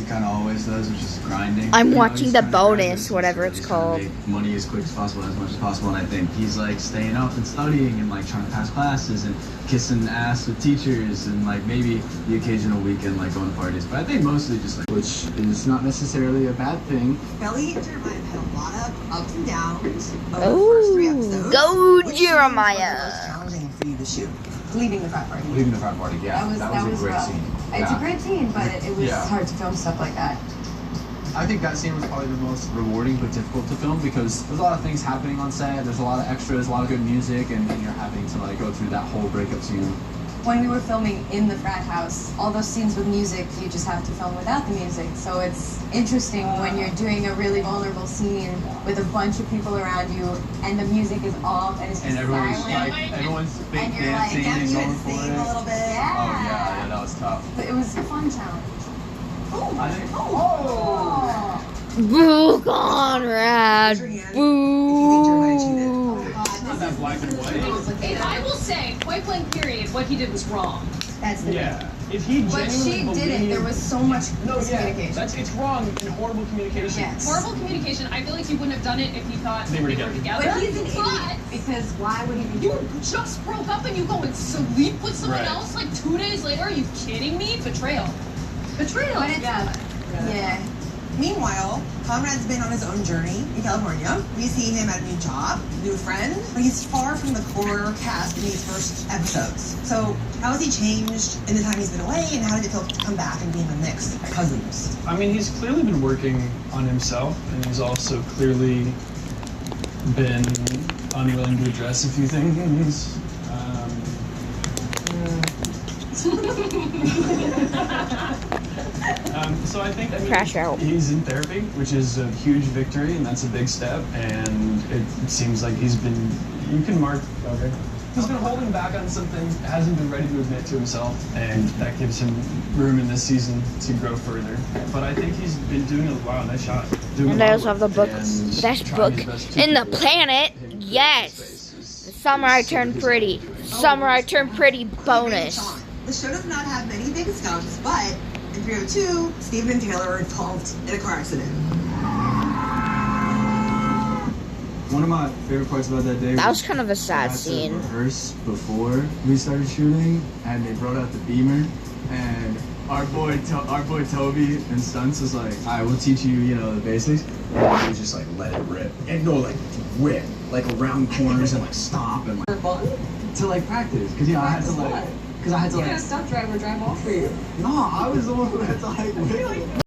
kind of always does, which is grinding. I'm You know, watching he's the trying to grind bonus, business, whatever so it's he's trying called. to make money as quick as possible, as much as possible, and I think he's like staying up and studying and like trying to pass classes and kissing ass with teachers and like maybe the occasional weekend like going to parties. But I think mostly just like, which is not necessarily a bad thing. Belly and Jeremiah have had a lot of ups and downs over the first 3 episodes. Go Which Jeremiah! scenes were the most challenging for you to shoot? Leaving the frat party. Leaving the frat party, yeah, that was a great rough. scene. It's a great scene, but it was Yeah. hard to film stuff like that. I think that scene was probably the most rewarding but difficult to film because there's a lot of things happening on set. There's a lot of extras, a lot of good music, and you're having to like go through that whole breakup scene. When we were filming in the frat house, all those scenes with music, you just have to film without the music. So it's interesting when you're doing a really vulnerable scene with a bunch of people around you and the music is off and it's just And everyone's silent. like, everyone's big And you're like, dancing Damn, and you going had to for sing it. a little bit. Yeah. Oh yeah, that was tough. But it was a fun challenge. I think. Oh! Boo, Conrad! Raise your hand if you think Jeremiah cheated. Boo! Not that black and white. And I will say, point blank period, what he did was wrong. That's the Yeah, if he But genuinely she didn't. believed- There was so much No, yeah, miscommunication. it's wrong and horrible communication. Yes. Horrible communication. I feel like he wouldn't have done it if he thought They were together. But he's an idiot But because why would he be you just broke up and you go and sleep with someone Right. else like 2 days later? Are you kidding me? Betrayal. Betrayal. But it's, yeah. Meanwhile, Conrad's been on his own journey in California. We see him at a new job, new friend, but he's far from the core cast in these first episodes. So how has he changed in the time he's been away, and how did it feel to come back and be in the mix at Cousins? I mean, he's clearly been working on himself, and he's also clearly been unwilling to address a few things. So I think Crash out. he's in therapy, which is a huge victory, and that's a big step. And it seems like he's been. You can mark. Okay. He's been holding back on some things, hasn't been ready to admit to himself, and that gives him room in this season to grow further. But I think he's been doing a wow, nice shot. Doing And a I lot also have the of book, work and best trying book his best to in the keep it planet. in his Yes! space. The Summer I Turned Pretty. Summer I Turned Pretty bonus. The show does not have many big stunts, but in 302, Stephen and Taylor are involved in a car accident. One of my favorite parts about that day That was kind of a sad I had to scene. rehearse before we started shooting, and they brought out the Beamer, and our boy Toby and Stunts was like, "All right, we'll teach you, you know, the basics." And he was just like, "Let it rip," and go like whip, like around corners and like stop and like to like practice, because I had to like, because I had to like. stunt driver drive off for you. No, I was the one who had to like whip.